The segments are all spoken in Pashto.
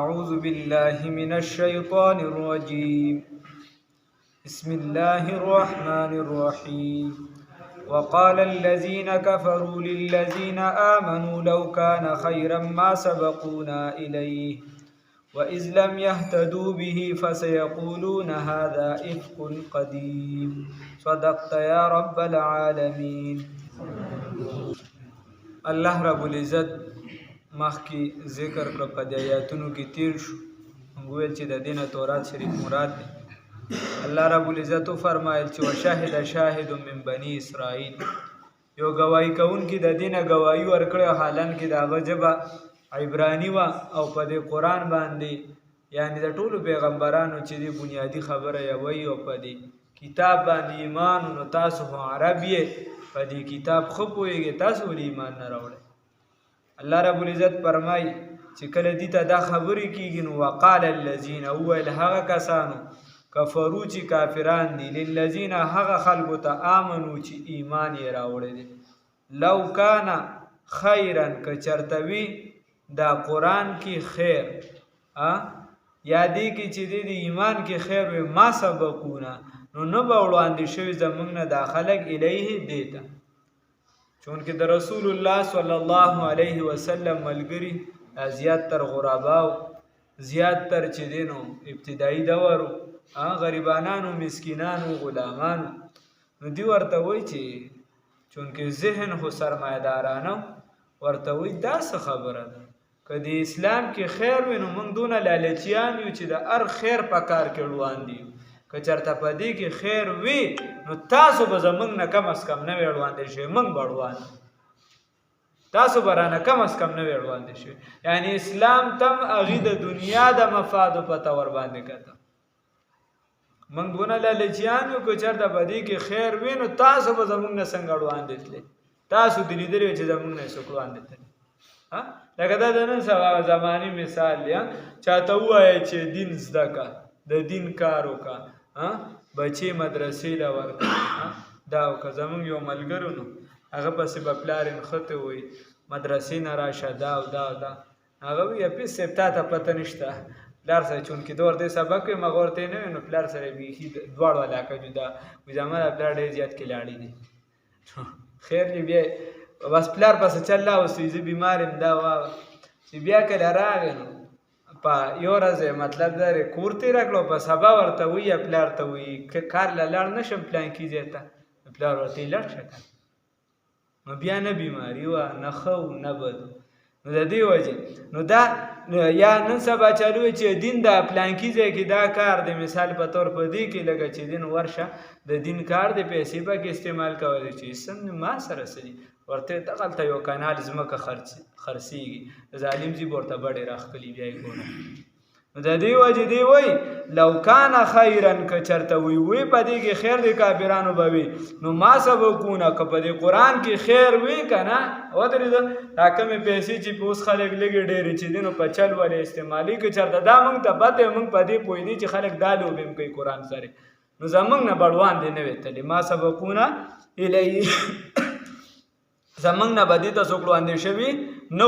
أعوذ بالله من الشيطان الرجيم بسم الله الرحمن الرحيم وقال الذين كفروا للذين آمنوا لو كان خيرا ما سبقونا إليه وإذ لم يهتدوا به فسيقولون هذا إفك قديم صدقت يا رب العالمين. الله رب العزت مخکې ذکر کړ په دې آیاتونو کې تیر شو ویل چې د دینه تورات شریف مراد دی. الله رب العزت فرمایل چې وشاهد شاهد من بني اسرائیل یو گواہی کوونکی د دینه گواہی ورکړی حالان کې د هغه ژبه عبرانی و او په دې قرآن باندې یعنی د ټولو پیغمبرانو چې دی بنیادی خبره یوي او په دې کتاب باندې ایمان نو تاسو خو عرب یې په دې کتاب خو پوهیږئ تاسو ولې ایمان نه راوړئ. الله رب العزت فرمای چې کله دې ته دا خبرې کېږي نو وقال الذین وویل هغه کسانو کفرو چې کافران دي للذین هغه خلکو ته آمنو چې ایمان یې راوړی دی لو کان خیرا که چرته وي دا قرآن کې خیر یادې کې چې د ایمان کې خیر وي ما سبقونه نو نه به وړاندې شوي زموږ نه دا خلک الیه دی ته چونکې د رسول الله صلی الله علیه وسلم ملګري زیات تر غرباو زیات تر چې دی نو ابتدایي دورو غریبانانو مسکینانو غلامانو نو دی ورته وایي چې چونکې ذهن خو سرمایه‌دارانه ورته وایي دا څه خبره ده که د اسلام کې خیر وي نو موږ دونه لالچیان یو چې د هر خیر په کار کې روان دي که چېرته په دې کې خیر وي نو تاسو به زموږ نه کم از کم نه وی وړاندې شوي موږ به وړاندې تاسو به رانه کم از کم نه وی وړاندې شوي یعنی اسلام تم هغې د دنیا د مفادو په تور باندې کته موږ دونه لالچیان یو که چېرته په دې کې خیر وي نو تاسو به زموږ نه څنګه وړاندې تللی تاسو دې لیدلي چې زموږ نه یې څوک وړاندې تللی لکه دا د نن سبا زماني مثال دی چاته ووایه چې دین زده که د دین کار وکړه بچې مدرسې له ورکړه دا وکړه زموږ یو ملګرو نو هغه پسې به پلار یې نښتې وایي مدرسې نه راشه دا او دا او دا هغه وایي حفیظ صاحب تا ته پته نشته پلار سره چونکې د ورته سبق وي مغه ورته نه وي نو پلار سره بیخي دواړو علاقه جدا وایي زما د پلار ډېر زیات کلاړي دي خیر دی بیا بس پلار پسې چل راوستوي زه بیمار یم دا وه چې بیا کله راغی نو په یو ورځ مطلب دا کور تېره کړو په سبا ورته وایي پلار ته وایي که کار له لاړ نه شم پلانکي ځای ته پلار ورته یې لاړ شه که نو بیا نه بیماري وه نه ښه و نه بد نو د دې وجې نو دا یا نن سبا چالو وي چې دین د پلانکي ځای کې دا کار دی مثال په طور په دې کې لکه چې دین ورشه د دین کار دی پیسې پکې استعمال کولی چې سم ما سره څه دي ورته دغلته یو کانال ځمکه خرڅېږي ظالم ځي به ورته بډې راښکلي بیا یې ګوره نو د دې وجې دی وایي لو کان خیرا که چېرته وي په دې کې خیر د کافرانو به وي نو ما سبقونه که په دې قرآن کې خیر وي که نه ودرېده دا کمې پیسې چې په اوس خلک لږې ډېرې چې دي نو په چل ولې استعمالي که چېرته دا موږ ته بد دی موږ په دې پوهېدي چې خلک دا لوبې هم کوي قرآن سره نو زموږ نه به وړاندې نه وی تللی ما سبقونه الیه زمنګ نه بدی ته څوک وړاندې شوي نو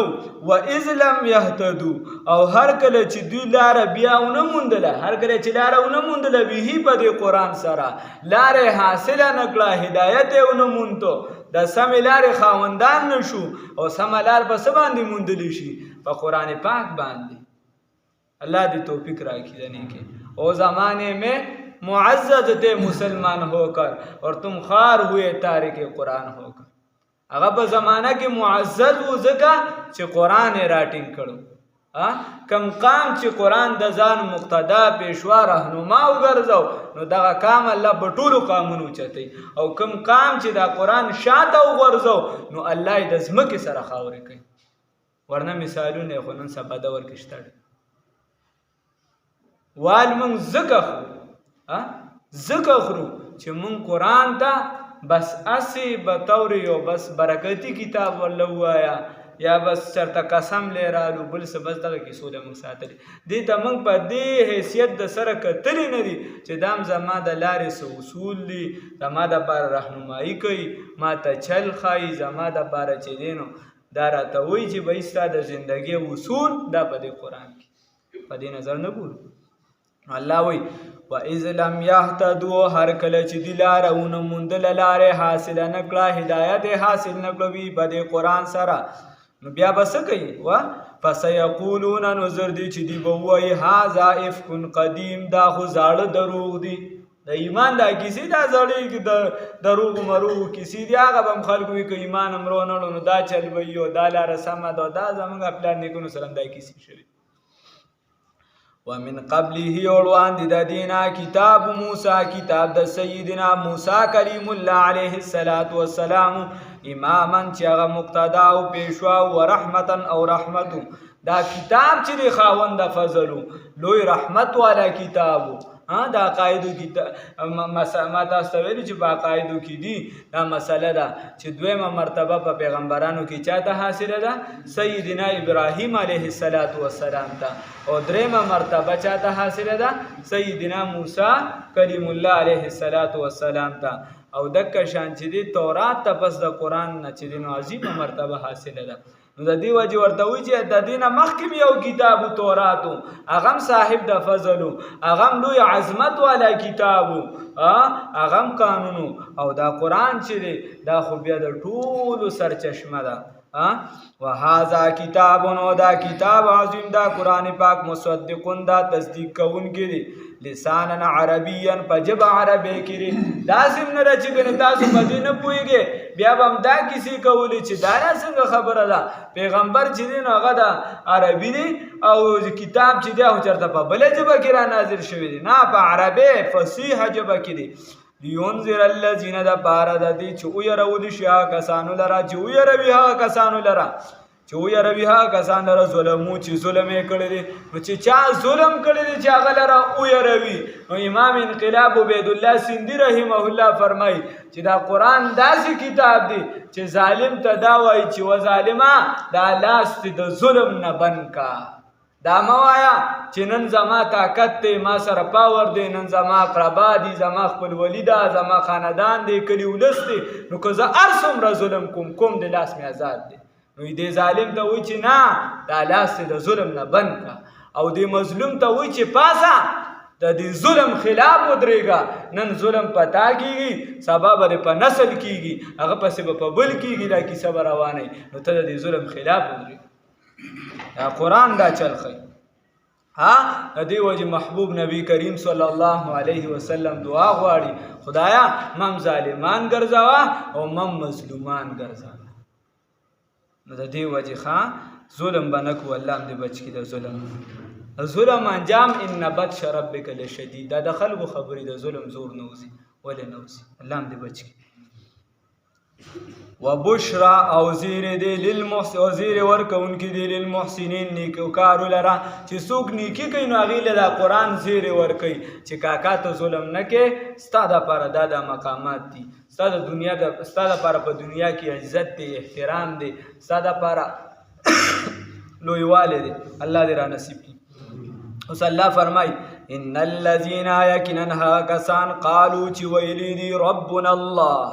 و اذ لم یهتدو او هر کله چې دوی لاره بیا ونه موندله هر کله چې لاره ونه موندله به په دې قرآن سره لارې حاصله نه کړه هدایت یې ونه موندو د سمې لارې خاوندان نه شو او سمه لار په څه باندې موندلی شي په قرآن پاک باندې الله دې توفیق راکړي دنې کې او زمانے میں معزز تھے مسلمان ہو کر اور تم خوار ہوئے تارک قرآن ہو کر هغه په زمانہ کې معزز و ځکه چې قرآن یې راټینګ کړو کم قام چې قرآن د ځان مقتدا پیشوا رهنما وګرځو نو دغه کام الله په ټولو قامونو اوچتوي او کم قام چې دا قرآن شاته وغورځو نو الله یې د ځمکې سره خاورې کوي ورنه مثالونه یې خو نن سبا دور کې شته وال موږ ځکه خورو چې موږ قرآن ته بس اسی بطور یو بس برکتی کتاب ولله ووایا یا بس چرته قسم لیرالو بل څه بس دغه کیسو د موږ ساتلي دې ته موږ په دې حیثیت د سره کتلی نه دي چې دام زما د لارې څه اصول دي زما دپاره رهنمایي کوي ما ته چل ښایي زما دپاره چې دی نو دا راته وایي چې به ستا د زندګۍ اصول دا په دې قرآن کې په دې نظر نه ګورو. الله وایي وَإِذْ لَمْ يَهْتَدُوا هر کله چې دی لاره ونه موندله لارې حاصله نه کړه هدایت یې حاصل نه کړه وي په دې قرآن سره نو بیا به څه کوي فسیقولون نو زر دی چې دی به ووایي هذا افک قدیم دا خو زاړه دروغ دي د ایمان دا کیسې دا زړې دروغ مروغ کیسې دي هغه به هم خلکو وي که ایمان هم رانړو نو دا چل به وي او دا لاره سمه ده دا زموږ پلار نیکونو سره هم دا کیسې شوي. ومن قبله وړاندې د دینا کتاب موسی کتاب د سیدنا موسی کلیم الله علیه السلام اماما چې هغه مقتدا او پیشوا او رحمتا او رحمتو دا کتاب چې دی خاوند د فضلو لوی رحمت والا کتابو دا عقایدو کې ما تاسو ته ویلي چې په عقایدو کې دي دا مسله ده چې دویمه مرتبه په پیغمبرانو کې چاته حاصله ده سیدنا ابراهیم علیه السلام ته او دریمه مرتبه چاته حاصله ده سیدنا موسی کلیم الله علیه السلام ته او دکه شان چې دی تورات ته پس د قرآن نه چې دی نو عظیمه مرتبه حاصله ده. نو د دې وجې ورته وایي چې د دې نه مخکې یو کتابو توراتو هغه هم صاحب د فضلو هغه هم لوی عظمت والا کتابو هغه هم قانونو او دا قرآن چې دی دا خو بیا د ټولو سرچشمه ده. وهذا کتاب او دا کتاب عظیم دا قرآن پاک مصدقون دا تصدیق کوونکی دی لسانا عربیا په ژبه عربی کې دی لازم نه ده چې ګنې تاسو په دې نه پوهېږئ بیا به هم دا کیسې کولې چې دا څنګه خبره ده پیغمبر چې دی نو هغه د عربي دی او کتاب چې دی هغه چېرته په بله ژبه کې را نازل شوی دی نه په عربي فصیحه ژبه کې دی. لینذر الذین د پاره د دې چې ویرولی شي هغه کسانو لره چې ویروي هغه کسانو لره چې ویروي هغه کسان لره ظلمو چې ظلم یې کړی دی نو چې چا ظلم کړی دی چې هغه لره ویروي. نو امام انقلاب عبیدالله سندي رحمه الله فرمایي چې دا قرآن داسې کتاب دی چې ظالم ته دا وایي چې و ظالمه دا لاس دې د ظلم نه بند کا دا موایا چې نن زما طاقت دی ما سره پاور دی نن زما اقربا دي زما خپلولي ده زما خاندان دی کلی ولس دی نو که زه هر څومره ظلم کوم د لاس مې آزاد دی. نو دې ظالم ته وایي چې نه دا لاس دې د ظلم نه بند کا او دې مظلوم ته وایي چې پاسه د دې ظلم خلاف ودرېږه نن ظلم په تا کېږي سبا به په نسل کېږي هغه پسې به په بل کېږي دا کیسه به روانه نو ته د دې ظلم خلاف ودرېږه. قرآن دا چل خی د دې وجې محبوب نبی کریم صلی الله علیه وسلم دعا غواړي خدایا مم ظالمان ګرځوه او مم مظلومان ګرځوه. نو د دې وجې ظلم به نه کوو الله هم دې بچ کړي د ظلم انجام ان بطش ربک لشدید دا د خلکو خبرې د ظلم زور نه وځي ولې نه وځي الله هم دې بچ کړي. وبشرا او زیر دی للمحسن او زیر ورکونکي دی للمحسنین نیکوکارو لره چې څوک نیکي کوي نو هغې له دا قرآن زیر ورکوي چې کاکا ته ظلم نه کوې ستا دپاره دا د مقامات دي ستا دپاره په دنیا کې عزت دی احترام دی ستا دپاره لویوالی دی الله دې را نصیب کړي. اوس الله فرمایي ان الذین یقینا هغه کسان قالو چې ویلي دي ربنا الله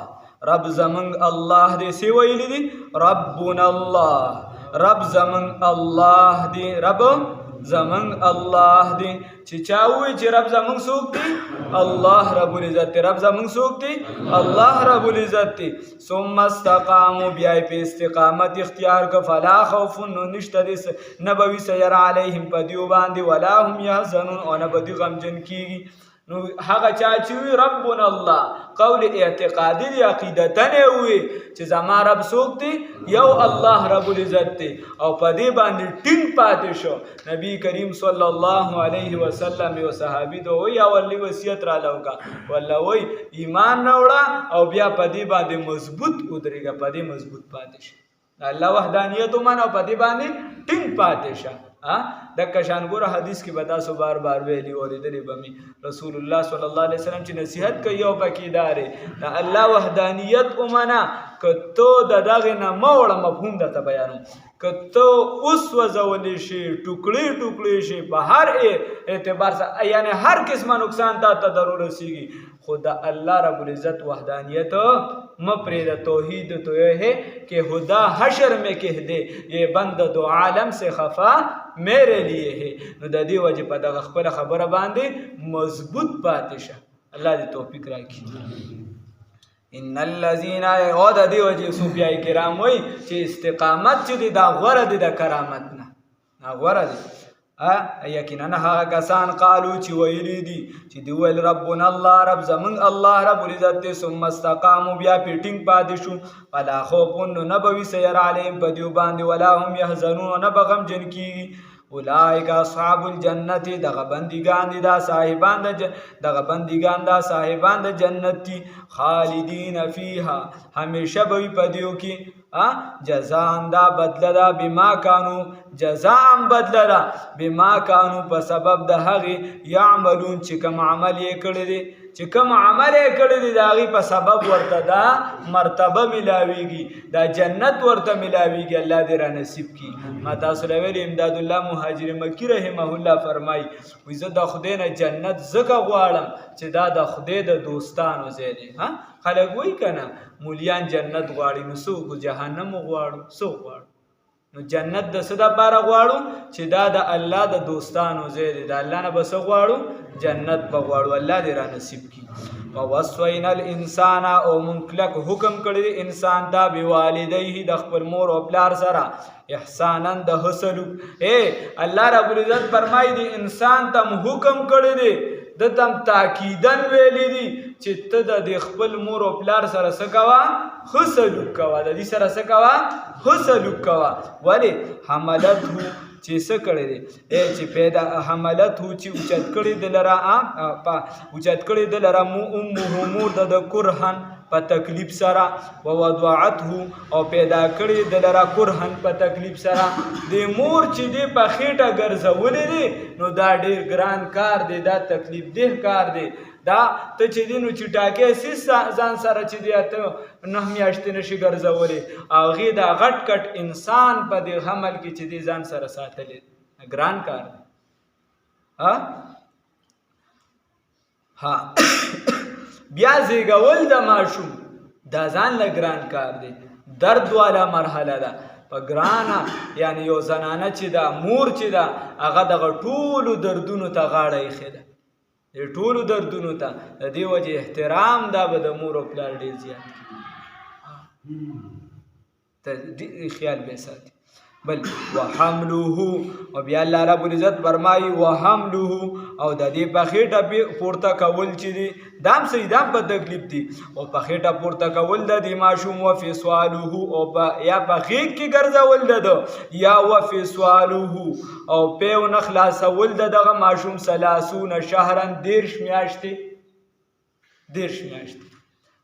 رب زمنگ الله دې سی ویلی دی ربنا الله رب زمنگ الله دی رب زمنگ الله دی چې چاوي چې رب زمنگ څوک دی الله رب العزت دی رب زمنگ څوک دی الله رب العزت دی. ثم استقاموا بیا په استقامت اختیار ک فلا خوف نشته دې نه به وي سیر علیهم په دیو باندې ولا هم یحزنون او نه به دوی غمجن کیږي. نو هغه چا چې وي ربنا الله قول اعتقادي دی عقیدتن وي چې زما رب څوک دی یو الله رب العزت دی او په دې باندې ټینګ پاتې شو. نبی کریم صلی الله علیه وسلم یو صحابي ته وایي اولي وصیت را لوکا والله وایي ایمان راوړه او بیا په دې باندې مضبوط ودرېږه په دې مضبوط پاتې شه الله وحدانیت ومنه او په دې باندې ټینګ پاتې شه. د کشان ګوره حدیث کې به تاسو بار بار ویلي اورېدلې به مې رسول الله صلی الله علیه وسلم چې نصیحت کوي او پکې دارې د الله وحدانیت ومنه که ته د دغې نه مه وړه مفهوم درته بیانوم که ته اوس وځولی شي ټوکړې ټوکړې شي په هر اعتبار سره یعنې هر قسمه نقصان تا ته در ورسېږي خدا اللہ رب العزت وحدانیت مپرید توحید تو یہ ہے کہ خدا حشر میں کہہ دے یہ بند دو عالم سے خفا میرے لیے ہے. نو د دې وجه په دغه خپله خبره باندې مضبوط پاتې شه. الله دې توفیق راکړي. ان الذين او د دې وجه صوفیای کرام وایي چې استقامت چې دی دا غوره دی د کرامت نه غوره دی. یقینا هغه کسان قالو چې ویلي دي چې دی ویل ربنا الله رب زمون الله رب العزت دی ثم استقاموا بیا پیټینګ پاتې شو فلا خوف نه به وي سیر علیهم په دیو باندې ولا هم یحزنون نه به غمجن کیږي. اولئک اصحاب الجنت دغه بندگان دي دا صاحبان دا صاحبان د جنت دي خالدین فیها همیشه به وي په دیو کې جزاء دا بدله ده بما کانو جزاء بدله ده بما کانو په سبب د هغې یعملون چې کوم عمل یې کړی دی د هغې په سبب ورته دا مرتبه ملاویږي دا جنت ورته ملاویږي. الله دې را نصیب کړي. ما تاسو له ویلي امداد الله مهاجر مکی رحمه الله فرمایي وایي زه د خدای نه جنت ځکه غواړم چې دا د خدای د دوستانو ځای دی. خلک وایي که نه مولیان جنت غواړي نو څوک جهنم غواړو نو جنت د څه دپاره غواړو چې دا د الله د دوستانو ځای دی. د الله نه به څه غواړو جنت به غواړو. الله دې را نصیب کړي. ووصینا الانسان او مونږ کلک حکم کړی دی انسان ته بوالدیه د خپل مور او پلار سره احسانا د ښه سلوک. الله رب العزت فرمایي دی انسان ته حکم کړی دی د تم تاکیدن ویلی دي چې ته د دې خپل مور او پلار سره څه کوه ښه سلوک کوه د دې سره څه کوه ښه سلوک کوه. ولې حملته چې څه کړی دی چې پیدا حملته چې اوچت کړی د لره امه مور د کرهن په تکلیف سره ووضعته او پیدا کړی د لره کرهن په تکلیف سره. د مور چې دی په خېټه ګرځولی دی نو دا ډېر ګران کار دی دا تکلیف دیه کار دی. دا ته چې دی نو چې ټاکې سیس ځان سره چې دی ته 9 میاشتې نشي ګرځولی او هغې دا غټ کټ انسان په دې حمل کې چې دی ځان سره ساتلی ګران کار دی. بیا زیږول د ماشوم دا ځان له ګران کار دی درد والا مرحله ده په ګرانه یعنی یو زنانه چې ده مور چې ده هغه دغه ټولو دردونو ته غاړه ایښې ده ټولو دردونو ته د دې وجې احترام دا به د مور او پلار ډېر زیات کړي خیال به ساتي. بل وحمله او بیا الله رب العزت فرمایي وحمله او د دې په خېټه پورته کول چې دي دام صحیح دام په تکلیف دي او په خېټه پورته کول د دې ماشوم وفصاله او یا په غېږ کې ګرځول د یا وفصاله او پیو نه خلاصول د دغه ماشوم 30 شهرا 13 میاشتې.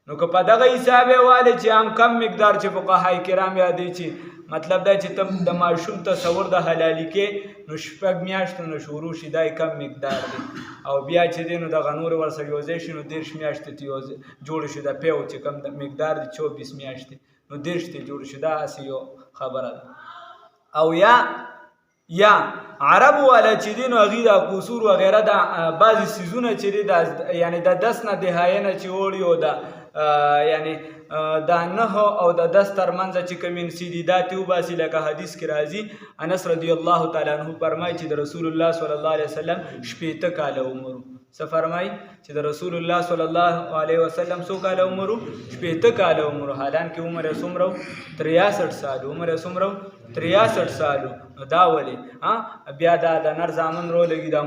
نو که په دغه حساب یې والی چې هم کم مقدار چې فقهای کرام یادوي چې مطلب دا چې ته د ماشوم تصور د حلالي کې نو 6 میاشتو نه شروع شي دا کم مقدار دی او بیا چې دی نو دغه نور ورسره یوځای شي نو 13 میاشتې ته جوړ شي د پیو چې کم مقدار دی 24 میاشتې نو 13 ته جوړ شي دا هسې یو خبره ده. او یا عرب والا چې دی نو هغې دا قصور وغیره دا بعضې څیزونه چې دی دا یعنی د 10 نه دهایه نه چې وړي او دا یعنی دا 9 او د 10 ترمنځ چې کوم انسي دا ته وباسي لکه حدیث کې راځي انس رضی الله تعالی عنہ فرمایي چې د رسول الله صلی الله علیه وسلم 80 کاله عمر څه فرمایي چې د رسول الله صلی الله علیه وسلم څو کاله عمر 80 کاله عمر حالانکه عمر یې څومره 63 سال عمر یې څومره 63 سالو. نو دا ولې بیا دا د نر زامن رو لګي دا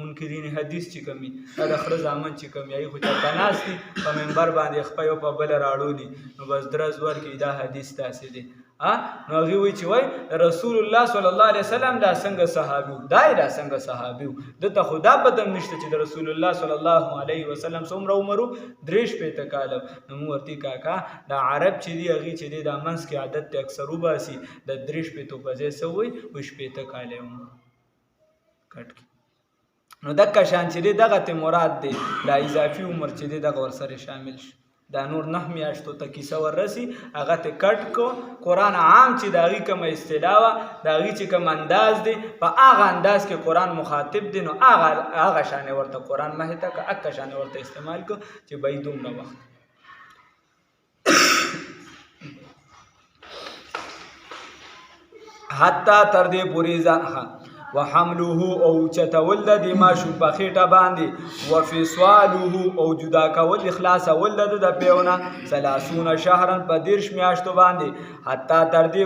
منکرین حدیث چې کومي دا د خره زامن چې کومي هغې خو چېرته ناست دي په منبر باندې خپه یو په بله راړولي نو بس درز ورکوي دا حدیث داسې دی. نو هغې وایي چې وایي رسول الله صلی الله علیه وسلم دا څنګه صحابي و دا څنګه صحابي و دته خو دا پته نشته چې د رسول الله صلی الله علیه وسلم څومره عمر و 63 کاله. نو موږ ورته کاکا دا عرب چې دی هغې چې دی دا منځ کې عادت ته اکثر وباسي د 63 په ځای څه وایي 80 کاله عمر کټ کړي. نو دغه شان چې دی دغه ته مراد دی دا اضافي عمر چې دی دغه ورسره شامل شي دا نور 9 میاشتو ته کیسه وررسي هغه ته کټ کو قرآن عام چې د هغې کومه اصطلاح وه د هغې چې کوم انداز دی په هغه انداز کې قرآن مخاطب دی نو هغه شانې ورته قرآن مهته که اکه شانې ورته استعمال کو چې به یې دومره وخت حتی تر دې پورې وحمله او چتول د دې ماشوم په خېټه باندې وفصاله او جدا کول خلاصول د پیونه 30 شهرا په 10 میاشتو باندې حتی تر دې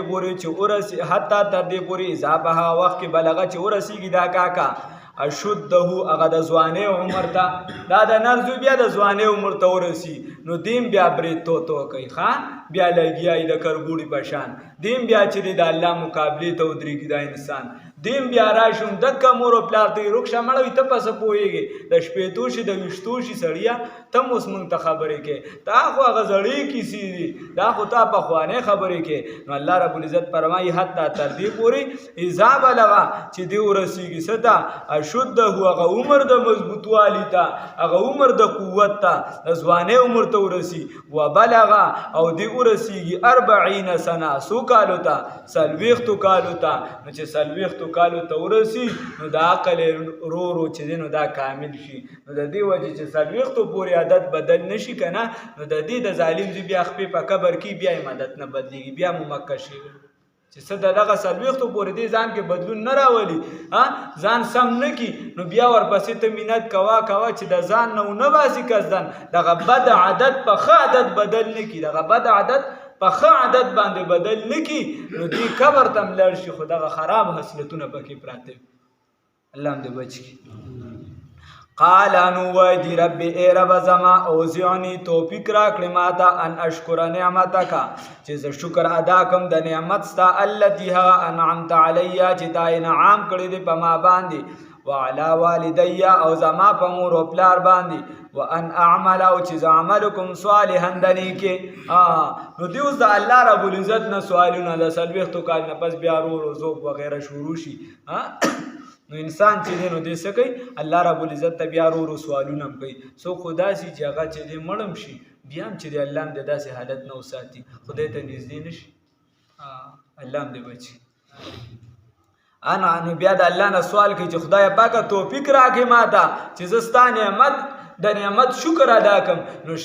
پورې اضافه وخت کې بلغه چې ورسیږي دا کاکا اشده هغه د ځوانۍ عمر ته دا د نرزو بیا د ځوانۍ عمر ته ورسي نو دیم بیا برید تو کوي بیا لګیایي د کربوړي په شان دیم بیا چې د الله مقابلې ته ودرېږي دا انسان دیم بیا راشم دکه مور او پلار ته رخصه مړوي ته پسه پوهېږي د شپېتو شي د ویشتو شي سړیه ته اوس موږ ته خبرې کې تا خو هغه زړې کیسې دي دا خو تا پخوانۍ خبرې کې نو الله رب العزت فرمایي حتی تر دې پورې اذا بلغه چې دې ورسېږي څه ته اشده هغه عمر د مضبوطوالي ته هغه عمر د قوت ته د ځوانۍ عمر ته ورسي وبلغه او دې ورسېږي 40 سنه څو کالو ته 40 کالو ته نو چې 40 کالو ته ورسي نو د عقل رو چې دی نو دا کامل شي نو د دې وجې چې 40 پورې عادت بدل نشي که نه نو د دې د ظالم زوی بیا خپې په قبر کې بیا یې عادت نه بدلېږي بیا ممکه شي چې څه د دغه 40 پورې دې ځان کې بدلون نه راولي ځان سم نه کي نو بیا ورپسې ته مینت کوه چې د ځان نه ونه باسي قصدن دغه بد عادت په ښه عادت بدل نه کي دغه بد عادت په ښه عادت باندې بدل نه کي نو دې قبر ته هم لاړ شي خو دغه خراب خصلتونه پکې پراته وي الله هم دې بچ کړي قال نو وای دی رب ای رب زما اوزعنی توفیق راکړې ماته ان اشکر نعمتک چې زه شکر ادا کوم د نعمت ستا التي ها انعمت علی چې تا انعام کړی دی په ما باندې وعلى والدي او زما په مور او پلار باندې وان اعمل او چې عمل کوم صالحا دنیکه نو دیوس د الله رب العزت نه سوالونه د سلوختو کال نه پس بیا ورو زوب وغیرہ شروع شي نو انسان چې دی نو دې څه کوي الله رب العزت ته بیا ورو سوالونه هم کوي سو خدا سي چې هغه چې دی مړم شي بیا هم چې دی الله هم د داسې حالت نه وساتي خدای ته نږدې نشي الله هم دې بچي انا نو بیا د الله نه سوال کوي چې خدای پاکه توفیق راکړي ماته چې زه ستا د نعمت شکر ادا کوم نو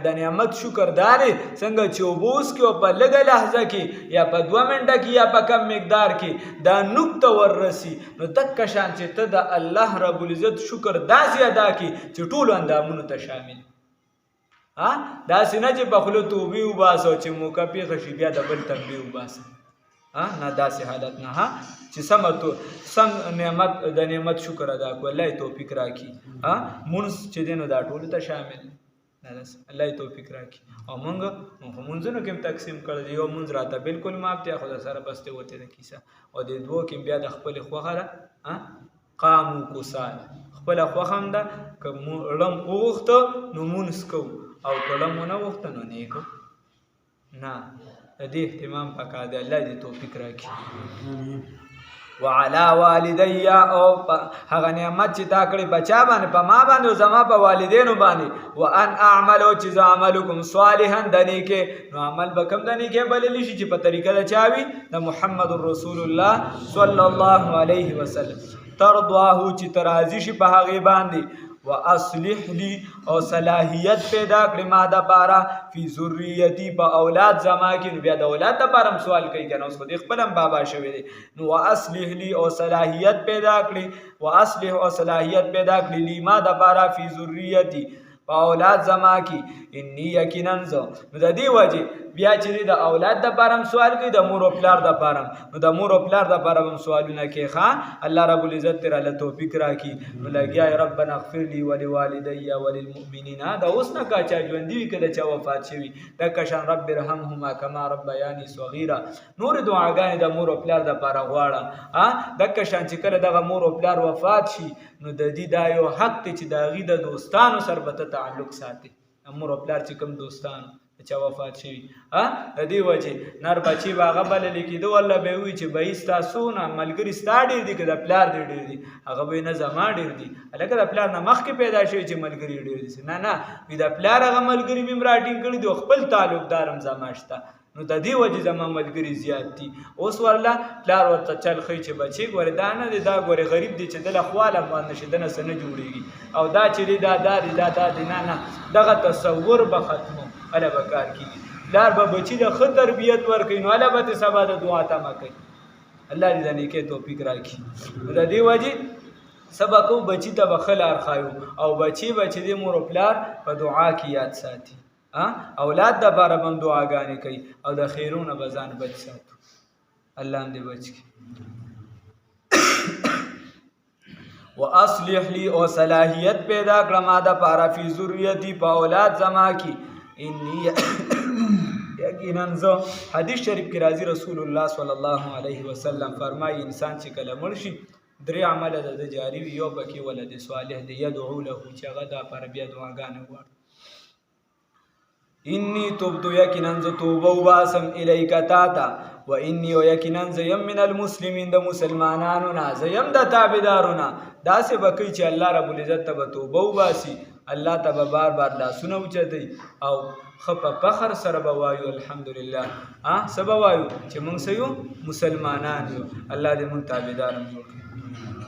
د نعمت شکر دارې څنګه چې اوبوس کې او په لږه لحظه کې یا په 2 منټه کې یا په کم مقدار کې دا نقطه وررسي نو دکه شان چې ته د الله رب العزت شکر داسې ادا کړي چې ټولو اندامونو ته شامل داسې نه چې په خوله توبې وباسه چې موقع پېښه شي بیا د بل تنبیه وباسه نه داسې حالت نه چې سم د نعمت شکر ادا کو الله توفیق راکړي مونږ چې دی نو دا ټولو ته شامل الله توفیق راکړي او موږ مونځونو کې هم تقسیم کړی دی یو مونځ راته بالکل ماف دی خو سره بسته وته د کیسه او د دوه کې بیا د خپل خوخه ده قامو کوسال خپل خوخه هم ده که لم وغوښته نو مونځ کوو او که لم ونه وغوښته نو نه یې کوو نه د دې اهتمام پکار دی الله دې توفیق راکړي وعلى والدي او هغه نعمت چې تا کړی بچا باندې په ما باندې او زما په والدینو باندې وان اعملوا چې عملکم صالحا دنیکه نو عمل بکم دنیکه بللی شي چې په طریقه د چاوي د محمد رسول الله صلی الله علیه وسلم ترضاه چې ترازی شي په هغه باندې واصلح لي او صلاحیت پیدا کړې ما د پاره فی ذریتی په اولاد زما کې نو بیا د اولاد د پاره سوال کوي کنه اوس خو دې خپل هم بابا شوی دی نو واصلح لي او صلاحیت پیدا کړې واصلح او صلاحیت پیدا کړې لی ما د پاره فی ذریتی په اولاد زما کې انی یقینا زه نو د دې وجه بیا چې د اولاد د پاره سوال کوي د مور او پلار د پاره نو د مور او پلار د پاره هم سوالونه کوي الله رب العزت تعالی توفیق راکړي نو لګیا ربنا اغفر لي ولوالدي وللمؤمنين دا اوس نه کا چا ژوند دی کله چا وفات شوی د کشان رب رحمهما کما ربياني صغيرا نور دعاګانې د مور او پلار د پاره غواړه د کشان چې کله دغه مور او پلار وفات شي نو د دې دا یو حق ته چې د غي د دوستانو سره به تعلق ساتي مور او پلار چې کوم دوستان چا وفات شوي د دې وجې نر بچي به هغه بللی کېده والله به یې وایي چې بهي ستا څونه ملګري ستا ډېر دي که د پلار دې ډېر دي هغه به نه زما ډېر دي هلکه د پلار نه مخکې پیدا شوي چې ملګري ډېر دي نه نه وي د پلار هغه ملګري مې هم راټینګ کړي دي او خپل تعلقدار هم زما شته نو د دې وجې زما ملګري زیات دي اوس والله پلار ورته چل ښیي چې بچې ګورې دا نه دی دا ګورې غریب دی چې دله خواله باندې شي دنه څه نه جوړېږي او دا چې دی دا دی دا دی نه نه دغه تصور به ختمو هله به کار کېږي پلار به بچي د ښه تربیت ورکوي نو هله به ترې سبا د دعا تمه کوي الله دې د نیکۍ توفیق راکړي نو د دې وجې څه به کوو بچي ته به ښه لار ښایو او بچي به چې دی مور و پلار په دعا کې یاد ساتي اولاد د پاره به هم دعاګانې کوي او د خیرونه به ځان بچ ساتو الله هم دې بچ کړي و اصلح لی او صلاحیت پیدا کړه ما د پاره فی ذریتی په اولاد زما کې انی یقینا زه حدیث شریف کې راځي رسول الله صلی الله علیه وسلم فرمایي انسان چې کله مړ شي درې عمله د جاری وي یو پکې ولد صالح دی یدعو له چې هغه د پاره بیا دعاګانې وغواړي انی توبتو یقینا ز توبه وباسم الیک تا ته و انی و یقینا زیم من المسلمین د مسلمانانو نه زیم د تابعدارونه داسې بکی چې الله رب العزت ته توبه وباسي الله ته بار بار لاسونه اوچتي او خپه فخر سره به وایو الحمدلله سبا وایو چې موږ سيو مسلمانان یو الله دې موږ تابعدار جوړ کړي